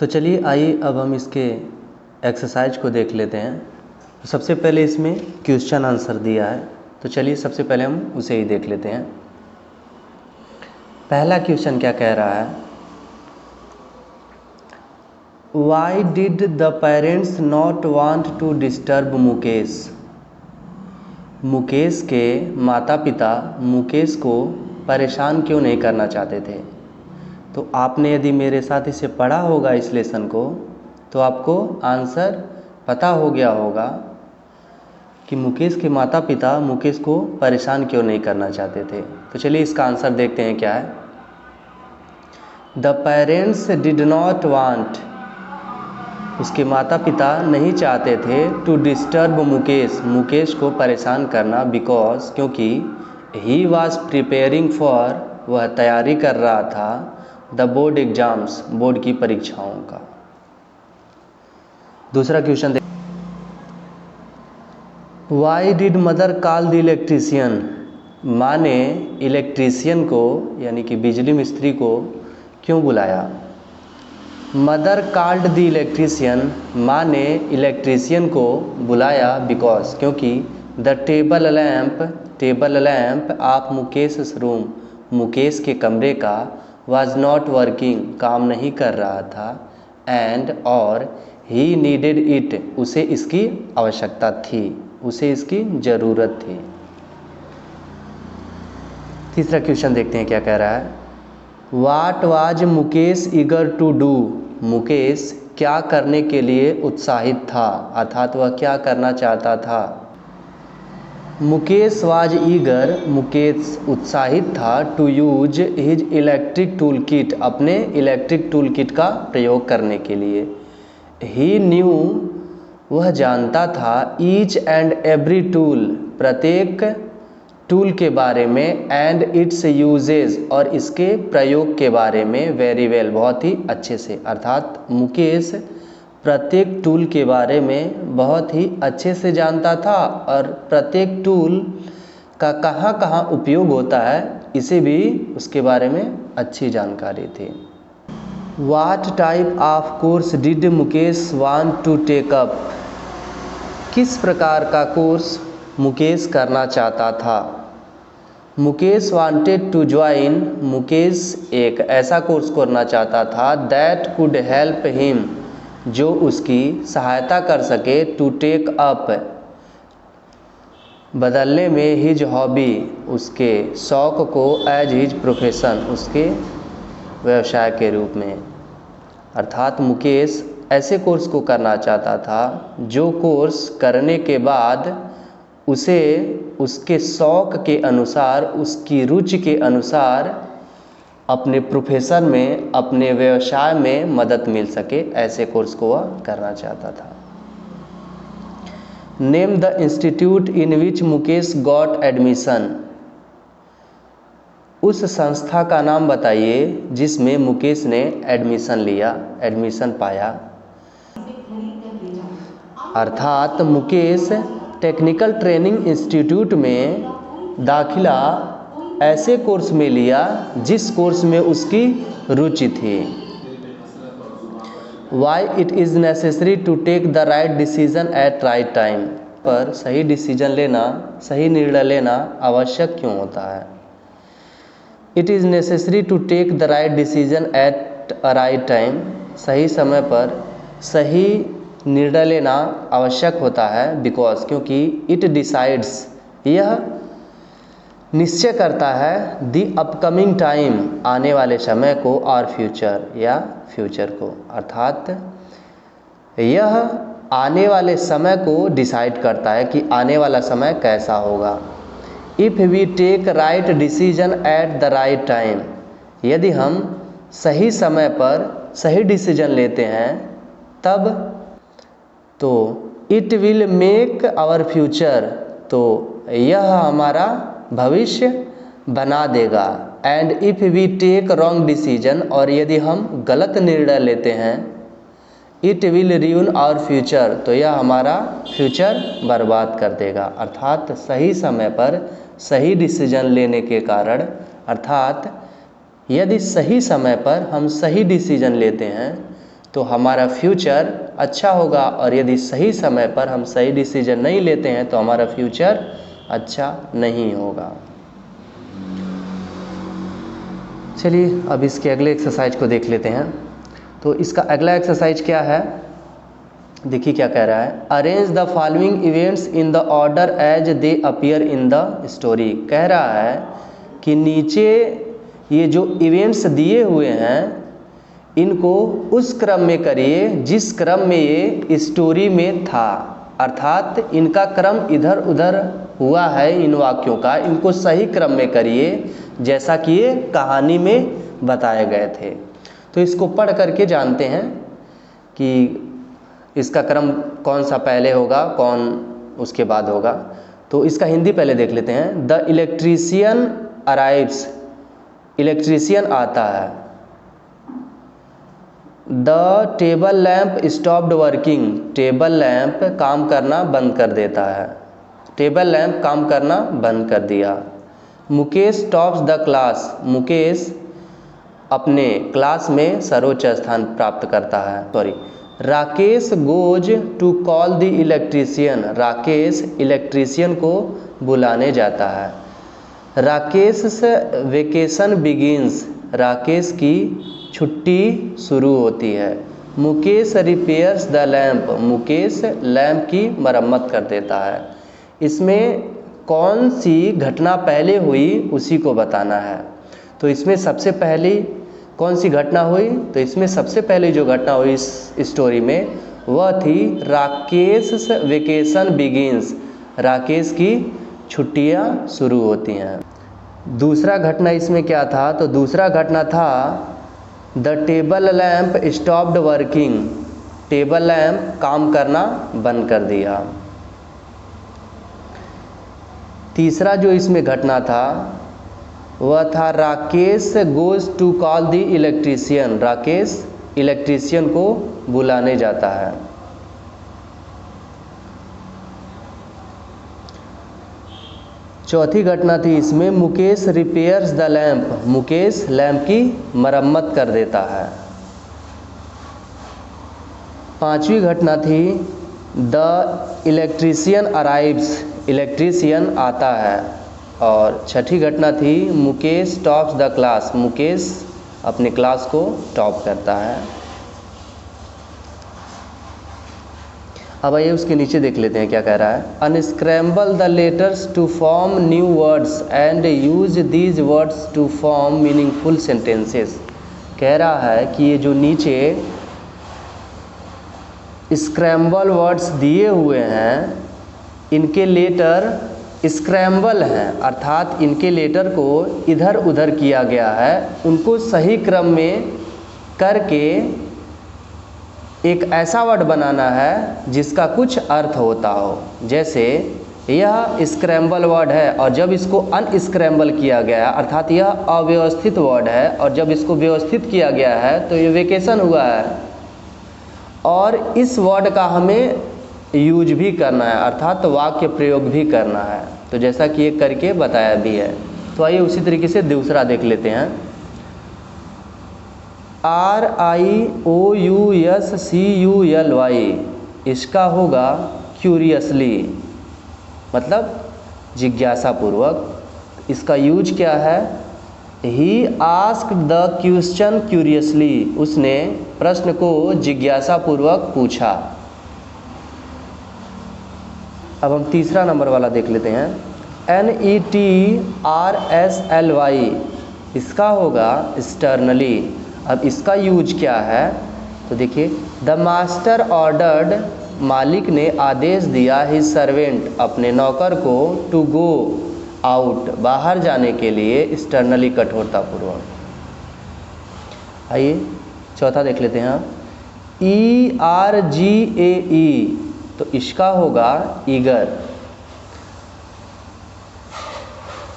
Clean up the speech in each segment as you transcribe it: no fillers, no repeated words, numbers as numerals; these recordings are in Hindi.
तो चलिए आइए अब हम इसके एक्सरसाइज को देख लेते हैं। तो सबसे पहले इसमें क्वेश्चन आंसर दिया है, तो चलिए सबसे पहले हम उसे ही देख लेते हैं। पहला क्वेश्चन क्या कह रहा है, why did the parents not want to disturb Mukesh. Mukesh के माता पिता मुकेश को परेशान क्यों नहीं करना चाहते थे। तो आपने यदि मेरे साथ इसे पढ़ा होगा इस लेसन को, तो आपको आंसर पता हो गया होगा कि मुकेश के माता पिता मुकेश को परेशान क्यों नहीं करना चाहते थे। तो चलिए इसका आंसर देखते हैं क्या है। The parents did not want, उसके माता पिता नहीं चाहते थे टू डिस्टर्ब मुकेश, मुकेश को परेशान करना, बिकॉज क्योंकि ही वॉज प्रिपेयरिंग फॉर, वह तैयारी कर रहा था द बोर्ड एग्जाम्स, बोर्ड की परीक्षाओं का। दूसरा क्वेश्चन देख, why did mother call the electrician, माँ ने इलेक्ट्रीशियन को यानी कि बिजली मिस्त्री को क्यों बुलाया। मदर कॉल्ड द इलेक्ट्रीशियन, माँ ने इलेक्ट्रीशियन को बुलाया बिकॉज क्योंकि the table lamp of Mukesh room, Mukesh के कमरे का was not working, काम नहीं कर रहा था, and और he needed it, उसे इसकी आवश्यकता थी, उसे इसकी ज़रूरत थी। तीसरा क्वेश्चन देखते हैं क्या कह रहा है। What was Mukesh eager to do, Mukesh क्या करने के लिए उत्साहित था, अर्थात वह क्या करना चाहता था। मुकेश वाज ईगर, मुकेश उत्साहित था to use his electric tool kit, अपने इलेक्ट्रिक टूल किट का प्रयोग करने के लिए। ही न्यू, वह जानता था ईच एंड एवरी टूल, प्रत्येक टूल के बारे में, एंड इट्स यूजेज, और इसके प्रयोग के बारे में, वेरी वेल, बहुत ही अच्छे से। अर्थात मुकेश प्रत्येक टूल के बारे में बहुत ही अच्छे से जानता था और प्रत्येक टूल का कहाँ कहाँ उपयोग होता है इसे भी उसके बारे में अच्छी जानकारी थी। What type of course did Mukesh want to take up, किस प्रकार का कोर्स मुकेश करना चाहता था। Mukesh wanted to join, Mukesh एक ऐसा कोर्स करना चाहता था दैट कुड हेल्प हिम, जो उसकी सहायता कर सके, टू टेक अप, बदलने में, हिज हॉबी, उसके शौक़ को, एज हिज प्रोफेशन, उसके व्यवसाय के रूप में। अर्थात मुकेश ऐसे कोर्स को करना चाहता था जो कोर्स करने के बाद उसे उसके शौक़ के अनुसार, उसकी रुचि के अनुसार अपने प्रोफेशन में, अपने व्यवसाय में मदद मिल सके, ऐसे कोर्स को वह करना चाहता था। Name the institute in which Mukesh got admission, उस संस्था का नाम बताइए जिसमें मुकेश ने एडमिशन लिया, एडमिशन पाया। अर्थात मुकेश टेक्निकल ट्रेनिंग इंस्टीट्यूट में दाखिला ऐसे कोर्स में लिया जिस कोर्स में उसकी रुचि थी। Why it is necessary to take the right decision at right time, पर सही डिसीजन लेना, सही निर्णय लेना आवश्यक क्यों होता है। It is necessary to take the right decision at a right time, सही समय पर सही निर्णय लेना आवश्यक होता है, बिकॉज क्योंकि इट डिसाइड्स, यह निश्चय करता है, दी अपकमिंग टाइम, आने वाले समय को, और फ्यूचर, या फ्यूचर को। अर्थात यह आने वाले समय को डिसाइड करता है कि आने वाला समय कैसा होगा। If we take right decision at the right time, यदि हम सही समय पर सही डिसीजन लेते हैं तब, तो it will make our future, तो यह हमारा भविष्य बना देगा। And if we take wrong decision, और यदि हम गलत निर्णय लेते हैं, it will ruin our future, तो यह हमारा फ्यूचर बर्बाद कर देगा। अर्थात सही समय पर सही डिसीजन लेने के कारण, अर्थात यदि सही समय पर हम सही डिसीजन लेते हैं तो हमारा फ्यूचर अच्छा होगा, और यदि सही समय पर हम सही डिसीजन नहीं लेते हैं तो हमारा फ्यूचर अच्छा नहीं होगा। चलिए अब इसके अगले एक्सरसाइज को देख लेते हैं। तो इसका अगला एक्सरसाइज क्या है, देखिए क्या कह रहा है। Arrange the following events in the order as they appear in the story. कह रहा है कि नीचे ये जो इवेंट्स दिए हुए हैं इनको उस क्रम में करिए जिस क्रम में ये स्टोरी में था, अर्थात इनका क्रम इधर उधर हुआ है इन वाक्यों का, इनको सही क्रम में करिए जैसा कि ये कहानी में बताए गए थे। तो इसको पढ़ करके जानते हैं कि इसका क्रम कौन सा पहले होगा, कौन उसके बाद होगा। तो इसका हिंदी पहले देख लेते हैं। द इलेक्ट्रीशियन अराइव्स, इलेक्ट्रीशियन आता है। The table lamp stopped working, table lamp काम करना बंद कर देता है, टेबल लैम्प काम करना बंद कर दिया। Mukesh tops the class, Mukesh अपने क्लास में सर्वोच्च स्थान प्राप्त करता है। Rakesh goes to call the electrician, Rakesh electrician को बुलाने जाता है। राकेश से वेकेशन बिगिंस, राकेश की छुट्टी शुरू होती है। Mukesh repairs the lamp, Mukesh lamp की मरम्मत कर देता है। इसमें कौन सी घटना पहले हुई उसी को बताना है। तो इसमें सबसे पहली कौन सी घटना हुई, तो इसमें सबसे पहले जो घटना हुई इस स्टोरी में वह थी राकेश वेकेशन बिगिंस, राकेश की छुट्टियां शुरू होती हैं। दूसरा घटना इसमें क्या था, तो दूसरा घटना था the table lamp stopped working, table lamp काम करना बंद कर दिया। तीसरा जो इसमें घटना था वह था Rakesh goes to call the electrician, Rakesh electrician को बुलाने जाता है। चौथी घटना थी इसमें Mukesh repairs the lamp, Mukesh lamp की मरम्मत कर देता है। पांचवी घटना थी द इलेक्ट्रीशियन अराइव्स, इलेक्ट्रीशियन आता है। और छठी घटना थी Mukesh tops the class, Mukesh अपने क्लास को टॉप करता है। अब आइए उसके नीचे देख लेते हैं क्या कह रहा है। Unscramble the letters to form new words and use these words to form meaningful sentences. कह रहा है कि ये जो नीचे स्क्रैम्बल वर्ड्स दिए हुए हैं इनके लेटर स्क्रैम्बल हैं, अर्थात इनके लेटर को इधर उधर किया गया है, उनको सही क्रम में करके एक ऐसा वर्ड बनाना है जिसका कुछ अर्थ होता हो। जैसे यह स्क्रैम्बल वर्ड है और जब इसको अनस्क्रैम्बल किया गया अर्थात यह अव्यवस्थित वर्ड है और जब इसको व्यवस्थित किया गया है तो ये वेकेशन हुआ है। और इस वर्ड का हमें यूज भी करना है अर्थात वाक्य प्रयोग भी करना है। तो जैसा कि ये करके बताया भी है। तो आइए उसी तरीके से दूसरा देख लेते हैं। RIOUSCULY, इसका होगा क्यूरियसली, मतलब जिज्ञासापूर्वक। इसका यूज क्या है, he asked the question curiously, उसने प्रश्न को जिज्ञासापूर्वक पूछा। अब हम तीसरा नंबर वाला देख लेते हैं। NETRSLY, इसका होगा स्टर्नली। अब इसका यूज क्या है, तो देखिए द मास्टर ऑर्डर्ड, मालिक ने आदेश दिया हिज सर्वेंट, अपने नौकर को टू गो आउट, बाहर जाने के लिए स्टर्नली कठोरतापूर्वक। आइए चौथा देख लेते हैं। ERGAE, तो इसका होगा ईगर।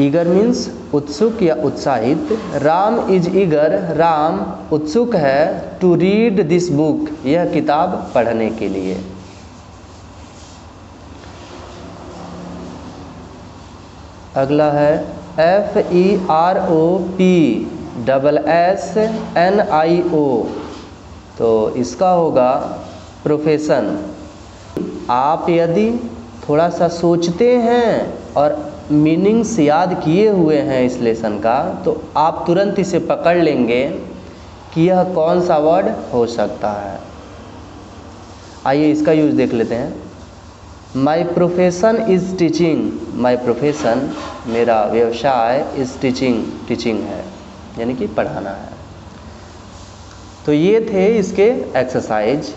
ईगर मीन्स उत्सुक या उत्साहित। राम इज ईगर, राम उत्सुक है टू रीड दिस बुक, यह किताब पढ़ने के लिए। अगला है FEROPSSNIO, तो इसका होगा प्रोफेशन। आप यदि थोड़ा सा सोचते हैं और मीनिंग्स याद किए हुए हैं इस लेसन का, तो आप तुरंत इसे पकड़ लेंगे कि यह कौन सा वर्ड हो सकता है। आइए इसका यूज़ देख लेते हैं। My profession is teaching. My profession, मेरा व्यवसाय, इज़ टीचिंग, टीचिंग है यानी कि पढ़ाना है। तो ये थे इसके एक्सरसाइज।